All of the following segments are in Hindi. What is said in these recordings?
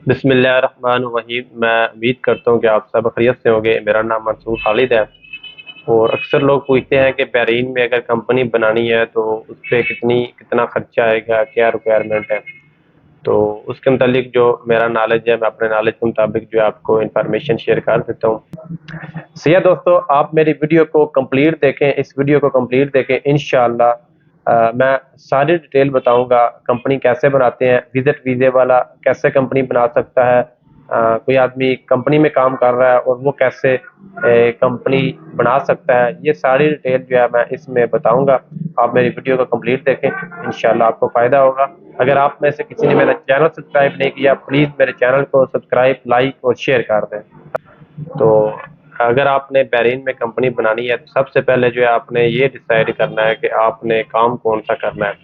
बिस्मिल्लाहिर्रहमानिर्रहीम। मैं उम्मीद करता हूँ कि आप सब खैरियत से होंगे। मेरा नाम मंसूर खालिद है। और अक्सर लोग पूछते हैं कि बहरीन में अगर कंपनी बनानी है तो उस पर कितना खर्चा आएगा, क्या रिक्वायरमेंट है। तो उसके मुतालिक जो मेरा नॉलेज है, मैं अपने नॉलेज के मुताबिक जो है आपको इन्फॉर्मेशन शेयर कर देता हूँ। सही है दोस्तों, आप मेरी वीडियो को कंप्लीट देखें, इस वीडियो को कंप्लीट देखें। इंशाल्लाह मैं सारी डिटेल बताऊंगा। कंपनी कैसे बनाते हैं, विजिट वीजे वाला कैसे कंपनी बना सकता है, कोई आदमी कंपनी में काम कर रहा है और वो कैसे कंपनी बना सकता है, ये सारी डिटेल जो है मैं इसमें बताऊंगा। आप मेरी वीडियो को कंप्लीट देखें, इंशाल्लाह आपको फ़ायदा होगा। अगर आप में से किसी ने मेरा चैनल सब्सक्राइब नहीं किया, प्लीज़ मेरे चैनल को सब्सक्राइब, लाइक और शेयर कर दें। तो अगर आपने बहरीन में कंपनी बनानी है तो सबसे पहले जो है आपने ये डिसाइड करना है कि आपने काम कौन सा करना है,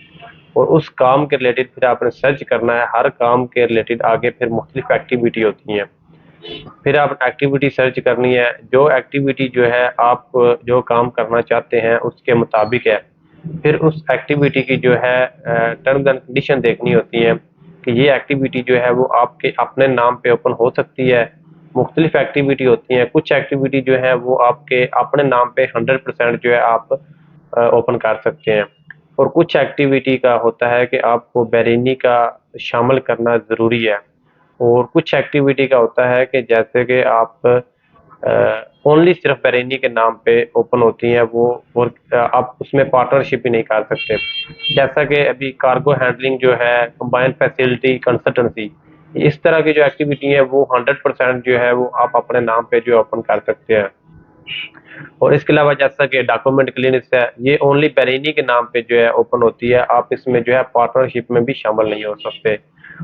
और उस काम के रिलेटेड फिर आपने सर्च करना है। हर काम के रिलेटेड आगे फिर मुख्तलिफ एक्टिविटी होती हैं, फिर आप एक्टिविटी सर्च करनी है। जो एक्टिविटी जो है आप जो काम करना चाहते हैं उसके मुताबिक है। फिर उस एक्टिविटी की जो है टर्म्स एंड कंडीशन देखनी होती है कि ये एक्टिविटी जो है वो आपके अपने नाम पे ओपन हो सकती है। मुख्तलिफ एक्टिविटी होती हैं, कुछ एक्टिविटी जो है वो आपके अपने नाम पे 100% जो है आप ओपन कर सकते हैं। और कुछ एक्टिविटी का होता है कि आपको बहरीनी का शामिल करना ज़रूरी है। और कुछ एक्टिविटी का होता है कि जैसे कि आप ओनली सिर्फ बरेनी के नाम पे ओपन होती हैं वो, और आप उसमें पार्टनरशिप ही नहीं कर सकते। जैसा कि अभी कार्गो हैंडलिंग जो है, कंबाइंड फैसिलिटी कंसल्टेंसी, इस तरह की जो एक्टिविटी है वो 100% जो है वो आप अपने नाम पे जो ओपन कर सकते हैं। और इसके अलावा जैसा कि डॉक्यूमेंट क्लिनिक्स है, ये ओनली बरेनी के नाम पे जो है ओपन होती है, आप इसमें जो है पार्टनरशिप में भी शामिल नहीं हो सकते।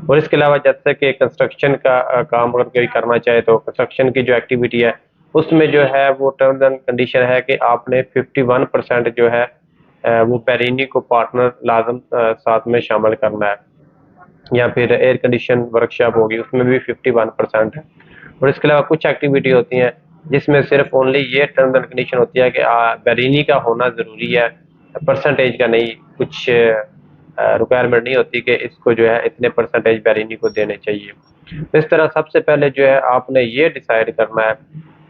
और इसके अलावा जैसे कि कंस्ट्रक्शन का काम अगर कोई करना चाहे तो कंस्ट्रक्शन की जो एक्टिविटी है उसमें जो है वो टर्म्स एंड कंडीशन है कि आपने 51% जो है वो पेरिनी को पार्टनर लाजम साथ में शामिल करना है। या फिर एयर कंडीशन वर्कशॉप होगी, उसमें भी 51% है। और इसके अलावा कुछ एक्टिविटी होती हैं जिसमें सिर्फ ओनली ये टर्म्स एंड कंडीशन होती है कि बेरिनी का होना ज़रूरी है, परसेंटेज का नहीं। कुछ रिक्वायरमेंट नहीं होती कि इसको जो है इतने परसेंटेज बेरिनी को देने चाहिए। तो इस तरह सबसे पहले जो है आपने ये डिसाइड करना है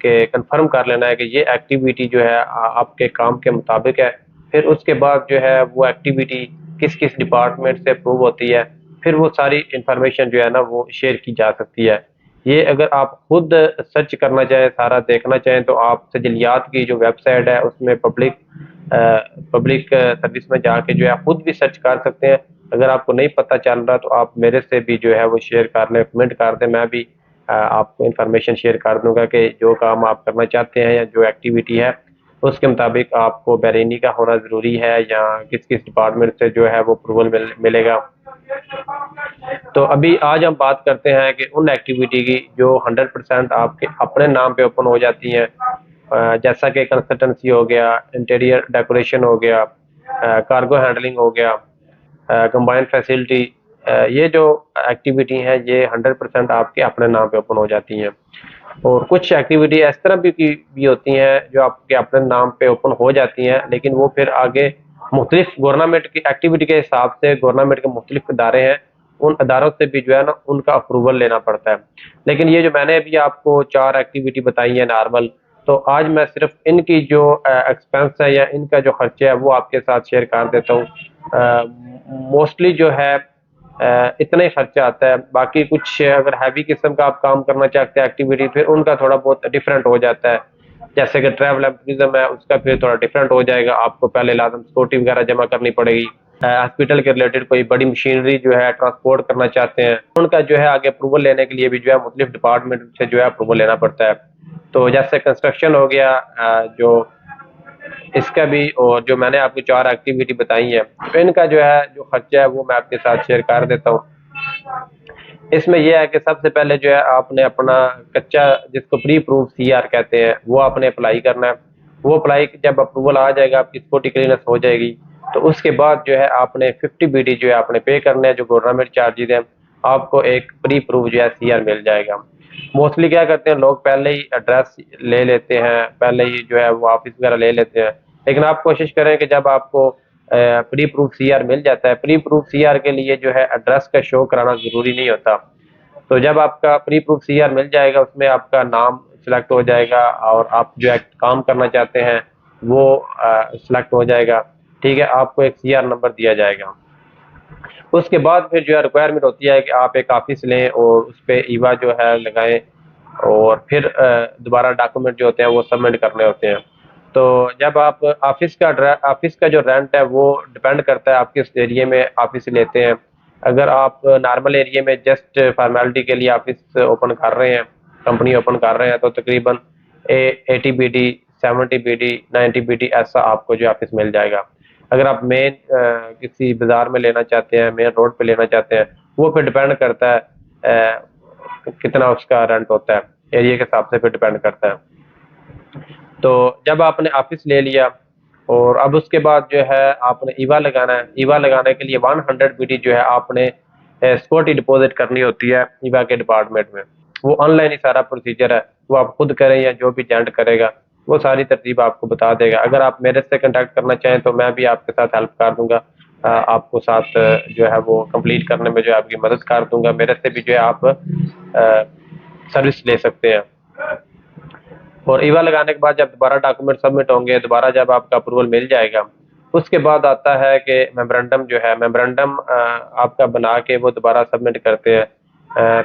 कि कंफर्म कर लेना है कि ये एक्टिविटी जो है आपके काम के मुताबिक है। फिर उसके बाद जो है वो एक्टिविटी किस किस डिपार्टमेंट से अप्रूव होती है, फिर वो सारी इंफॉर्मेशन जो है ना वो शेयर की जा सकती है। ये अगर आप खुद सर्च करना चाहें, सारा देखना चाहें, तो आप सजलियात की जो वेबसाइट है उसमें पब्लिक सर्विस में जाके जो है खुद भी सर्च कर सकते हैं। अगर आपको नहीं पता चल रहा तो आप मेरे से भी जो है वो शेयर कर लें, कमेंट कर दें। मैं भी आपको इन्फॉर्मेशन शेयर कर दूंगा कि जो काम आप करना चाहते हैं या जो एक्टिविटी है उसके मुताबिक आपको बरेनी का होना ज़रूरी है या किस किस डिपार्टमेंट से जो है वो अप्रूवल मिलेगा। तो अभी आज हम बात करते हैं कि उन एक्टिविटी की जो 100% आपके अपने नाम पे ओपन हो जाती हैं। जैसा कि कंसल्टेंसी हो गया, इंटीरियर डेकोरेशन हो गया, कार्गो हैंडलिंग हो गया, कंबाइंड फैसिलिटी। ये जो एक्टिविटी हैं ये 100% आपके अपने नाम पे ओपन हो जाती हैं। और कुछ एक्टिविटी इस तरह भी होती हैं जो आपके अपने नाम पे ओपन हो जाती हैं, लेकिन वो फिर आगे मुख्तलिफ गवर्नमेंट की एक्टिविटी के हिसाब से गवर्नमेंट के मुख्तलिफ इदारे हैं, उन अदारों से भी जो है ना उनका अप्रूवल लेना पड़ता है। लेकिन ये जो मैंने अभी आपको 4 एक्टिविटी बताई है नॉर्मल, तो आज मैं सिर्फ इनकी जो एक्सपेंस है या इनका जो खर्चा है वो आपके साथ शेयर कर देता हूँ। मोस्टली जो है इतना ही खर्चा आता है। बाकी कुछ अगर हैवी किस्म का आप काम करना चाहते हैं एक्टिविटी, फिर उनका थोड़ा बहुत डिफरेंट हो जाता है। जैसे कि ट्रैवल एंड टूरिज्म है, उसका फिर थोड़ा डिफरेंट हो जाएगा। आपको पहले लाजम सिक्योरिटी वगैरह जमा करनी पड़ेगी। हॉस्पिटल के रिलेटेड कोई बड़ी मशीनरी जो है ट्रांसपोर्ट करना चाहते हैं, उनका जो है आगे अप्रूवल लेने के लिए भी जो है मुख्तलिफ डिपार्टमेंट से जो है अप्रूवल लेना पड़ता है। तो जैसे कंस्ट्रक्शन हो गया, जो इसका भी, और जो मैंने आपको 4 एक्टिविटी बताई है तो इनका जो है जो खर्चा है वो मैं आपके साथ शेयर कर देता हूँ। इसमें यह है कि सबसे पहले जो है आपने अपना कच्चा, जिसको प्री प्रूफ सीआर कहते हैं, वो आपने अप्लाई करना है। वो अप्लाई जब अप्रूवल आ जाएगा, आपकी सिक्योरिटी क्लियरेंस हो जाएगी, तो उसके बाद जो है आपने 50 BD जो है आपने पे करना है, जो गवर्नमेंट चार्जेज हैं। आपको एक प्री प्रूफ जो है सीआर मिल जाएगा। मोस्टली क्या करते हैं लोग, पहले ही एड्रेस ले लेते हैं, पहले ही जो है वो ऑफिस वगैरह ले लेते हैं। लेकिन आप कोशिश करें कि जब आपको प्री प्रूफ सीआर मिल जाता है, प्री प्रूफ सीआर के लिए जो है एड्रेस का शो कराना ज़रूरी नहीं होता। तो जब आपका प्री अप्रूव सीआर मिल जाएगा, उसमें आपका नाम सिलेक्ट हो जाएगा और आप जो है काम करना चाहते हैं वो सिलेक्ट हो जाएगा। ठीक है, आपको एक सीआर नंबर दिया जाएगा। उसके बाद फिर जो है रिक्वायरमेंट होती है कि आप एक ऑफिस लें और उस पर ईवा जो है लगाएं, और फिर दोबारा डॉक्यूमेंट जो होते हैं वो सबमिट करने होते हैं। तो जब आप ऑफिस का जो रेंट है वो डिपेंड करता है आप किस एरिया में ऑफिस लेते हैं। अगर आप नॉर्मल एरिया में जस्ट फॉर्मेलिटी के लिए ऑफिस ओपन कर रहे हैं, कंपनी ओपन कर रहे हैं, तो तकरीबन 80 BD, 70 BD, 90 BD ऐसा आपको जो ऑफिस मिल जाएगा। अगर आप मेन किसी बाजार में लेना चाहते हैं, मेन रोड पे लेना चाहते हैं, वो फिर डिपेंड करता है कितना उसका रेंट होता है, एरिया के हिसाब से फिर डिपेंड करता है। तो जब आपने ऑफिस ले लिया और अब उसके बाद जो है आपने ईवा लगाना है। ईवा लगाने के लिए 100 BD जो है आपने सिक्योरिटी डिपॉजिट करनी होती है ईवा के डिपार्टमेंट में। वो ऑनलाइन ही सारा प्रोसीजर है, वो आप खुद करें या जो भी एजेंट करेगा वो सारी तरतीब आपको बता देगा। अगर आप मेरे से कांटेक्ट करना चाहें तो मैं भी आपके साथ हेल्प कर दूंगा, आपको साथ जो है वो कंप्लीट करने में जो है आपकी मदद कर दूंगा। मेरे से भी जो है आप सर्विस ले सकते हैं। और ईवा लगाने के बाद जब दोबारा डॉक्यूमेंट सबमिट होंगे, दोबारा जब आपका अप्रूवल मिल जाएगा, उसके बाद आता है कि मेमोरेंडम जो है, मेमोरेंडम आपका बना के वो दोबारा सबमिट करते हैं।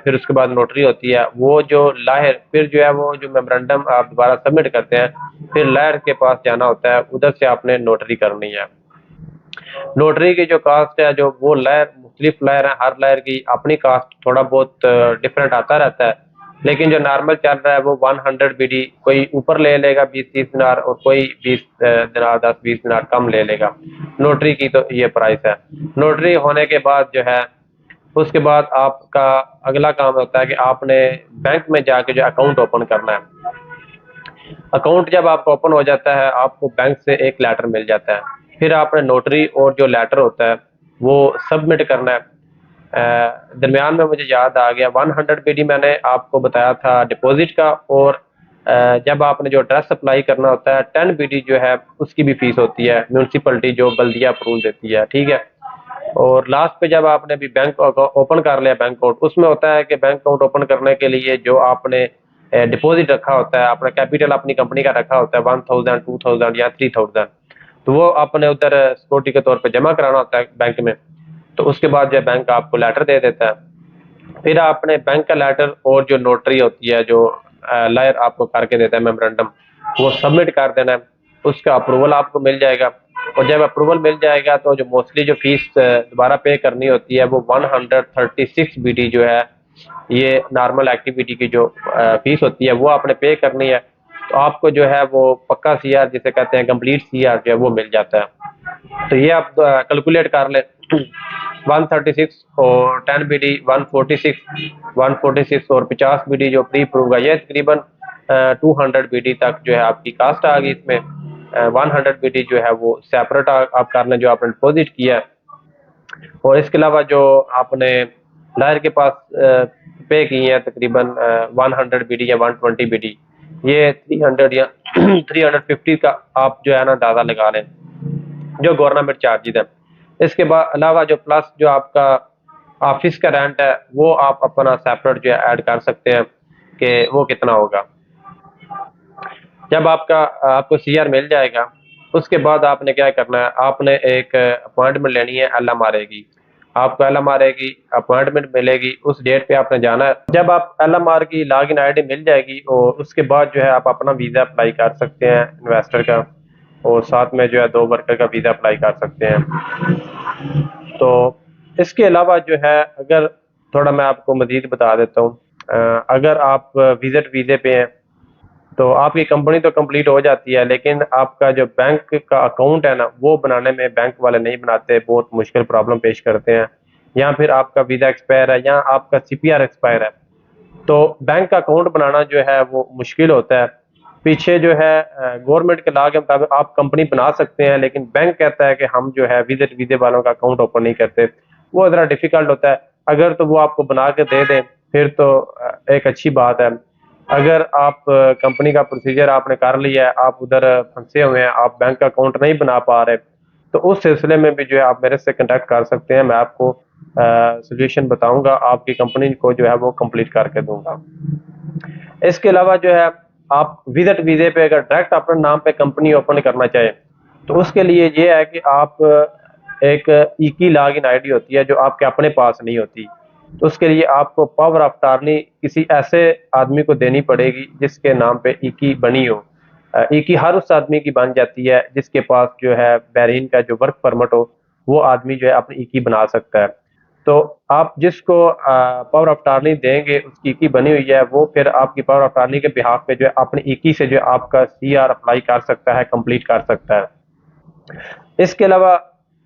फिर उसके बाद नोटरी होती है, वो जो लाहिर फिर जो है वो जो मेमोरेंडम आप दोबारा सबमिट करते हैं, फिर लाहिर के पास जाना होता है, उधर से आपने नोटरी करनी है। नोटरी की जो कास्ट है, जो वो लायर मुख्तलिफ लायर है, हर लायर की अपनी कास्ट थोड़ा बहुत डिफरेंट आता रहता है, लेकिन जो नॉर्मल चल रहा है वो 100 BD, कोई ऊपर ले लेगा 20-30 दिनार और कोई 20 दिनार 10-20 दिनार कम ले लेगा। नोटरी की तो ये प्राइस है। नोटरी होने के बाद जो है उसके बाद आपका अगला काम होता है कि आपने बैंक में जाके जो अकाउंट ओपन करना है। अकाउंट जब आपका ओपन हो जाता है, आपको बैंक से एक लेटर मिल जाता है, फिर आपने नोटरी और जो लेटर होता है वो सबमिट करना है। दरमियान में मुझे याद आ गया, 100 BD मैंने आपको बताया था डिपॉजिट का, और जब आपने जो एड्रेस अप्लाई करना होता है 10 BD जो है उसकी भी फीस होती है, म्यूनसिपलिटी जो बल्दिया अप्रूवल देती है। ठीक है, और लास्ट पे जब आपने अभी बैंक ओपन कर लिया बैंक अकाउंट, उसमें होता है कि बैंक अकाउंट ओपन करने के लिए जो आपने डिपॉजिट रखा होता है, आपने कैपिटल अपनी कंपनी का रखा होता है 1000, 2000 या 3000, तो वो आपने उधर सिक्योरिटी के तौर पे जमा कराना होता है बैंक में। तो उसके बाद जो बैंक आपको लेटर दे देता है, फिर आपने बैंक का लेटर और जो नोटरी होती है जो लायर आपको करके देता है मेमोरेंडम, वो सबमिट कर देना है, उसका अप्रूवल आपको मिल जाएगा। और जब अप्रूवल मिल जाएगा तो जो मोस्टली जो फीस दोबारा पे करनी होती है वो 136 BD जो है, ये नॉर्मल एक्टिविटी की जो फीस होती है वो आपने पे करनी है। तो आपको जो है वो पक्का सीआर जिसे कहते हैं कंप्लीट सीआर जो है वो मिल जाता है। तो ये आप कैलकुलेट कर ले 136 और 10 BD 146 और 50 BD जो प्री अप्रूव है, ये तकरीबन 200 BD तक जो है आपकी कास्ट आ गई। इसमें 100 BD जो है वो सेपरेट आप करना जो आपने डिपॉजिट किया है। और इसके अलावा जो आपने लायर के पास पे की है तकरीबन 100 BD या 120 BD, ये 300 या 350 का आप जो है ना अंदाजा लगा लें जो गवर्नमेंट चार्जेज है। इसके बाद अलावा जो प्लस जो आपका ऑफिस का रेंट है वो आप अपना सेपरेट जो है ऐड कर सकते हैं कि वो कितना होगा। जब आपको सीआर मिल जाएगा, उसके बाद आपने क्या करना है, आपने एक अपॉइंटमेंट लेनी है LMRA की। आपको LMRA की अपॉइंटमेंट मिलेगी, उस डेट पे आपने जाना है। जब आप LMR की लॉगिन आईडी मिल जाएगी और उसके बाद जो है आप अपना वीज़ा अप्लाई कर सकते हैं इन्वेस्टर का, और साथ में जो है 2 वर्कर का वीज़ा अप्लाई कर सकते हैं। तो इसके अलावा जो है अगर थोड़ा मैं आपको मजीद बता देता हूँ, अगर आप विजिट वीज़े पे हैं तो आपकी कंपनी तो कंप्लीट हो जाती है, लेकिन आपका जो बैंक का अकाउंट है ना वो बनाने में बैंक वाले नहीं बनाते, बहुत मुश्किल प्रॉब्लम पेश करते हैं। या फिर आपका वीज़ा एक्सपायर है या आपका CPR एक्सपायर है, तो बैंक का अकाउंट बनाना जो है वो मुश्किल होता है। पीछे जो है गवर्नमेंट के लॉ के मुताबिक आप कंपनी बना सकते हैं, लेकिन बैंक कहता है कि हम जो है विजिट वीज़े वालों का अकाउंट ओपन नहीं करते, वो ज़रा डिफिकल्ट होता है। अगर तो वो आपको बना के दे दें फिर तो एक अच्छी बात है। अगर आप कंपनी का प्रोसीजर आपने कर लिया है, आप उधर फंसे हुए हैं, आप बैंक का अकाउंट नहीं बना पा रहे, तो उस सिलसिले में भी जो है आप मेरे से कांटेक्ट कर सकते हैं, मैं आपको सोल्यूशन बताऊंगा, आपकी कंपनी को जो है वो कंप्लीट करके दूंगा। इसके अलावा जो है आप विजिट वीजे पे अगर डायरेक्ट अपने नाम पे कंपनी ओपन करना चाहें तो उसके लिए ये है कि आप एक ई की लॉगिन आईडी होती है जो आपके अपने पास नहीं होती, तो उसके लिए आपको पावर ऑफ अटॉर्नी किसी ऐसे आदमी को देनी पड़ेगी जिसके नाम पे ई की बनी हो। ई की हर उस आदमी की बन जाती है जिसके पास जो है बहरीन का जो वर्क परमिट हो, वो आदमी जो है अपनी ई की बना सकता है। तो आप जिसको पावर ऑफ अटॉर्नी देंगे उसकी की बनी हुई है, वो फिर आपकी पावर ऑफ अटॉर्नी के बिहाफ पे जो है अपनी इकी से जो है आपका सीआर अप्लाई कर सकता है, कंप्लीट कर सकता है। इसके अलावा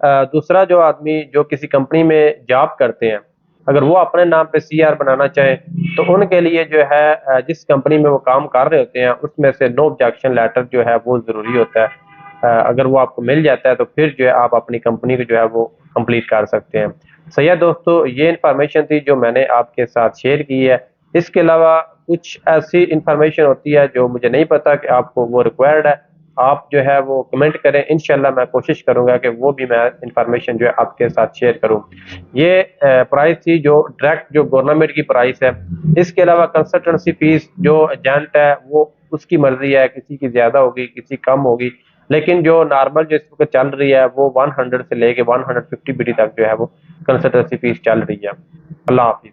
दूसरा जो आदमी जो किसी कंपनी में जॉब करते हैं, अगर वो अपने नाम पे सीआर बनाना चाहें तो उनके लिए जो है जिस कंपनी में वो काम कर रहे होते हैं उसमें से नो ऑब्जेक्शन लेटर जो है वो ज़रूरी होता है। अगर वो आपको मिल जाता है तो फिर जो है आप अपनी कंपनी को जो है वो कंप्लीट कर सकते हैं। सही है दोस्तों, ये इन्फॉर्मेशन थी जो मैंने आपके साथ शेयर की है। इसके अलावा कुछ ऐसी इन्फॉर्मेशन होती है जो मुझे नहीं पता कि आपको वो रिक्वायर्ड है, आप जो है वो कमेंट करें, इंशाल्लाह मैं कोशिश करूंगा कि वो भी मैं इन्फॉर्मेशन जो है आपके साथ शेयर करूं। ये प्राइस थी जो डायरेक्ट जो गवर्नमेंट की प्राइस है। इसके अलावा कंसल्टेंसी फीस जो एजेंट है वो उसकी मर्जी है, किसी की ज्यादा होगी किसी कम होगी, लेकिन जो नॉर्मल जो इस वक्त चल रही है वो 100 से लेके 150 बीडी तक जो है वो कंसल्टेंसी फीस चल रही है। अल्लाह हाफिज।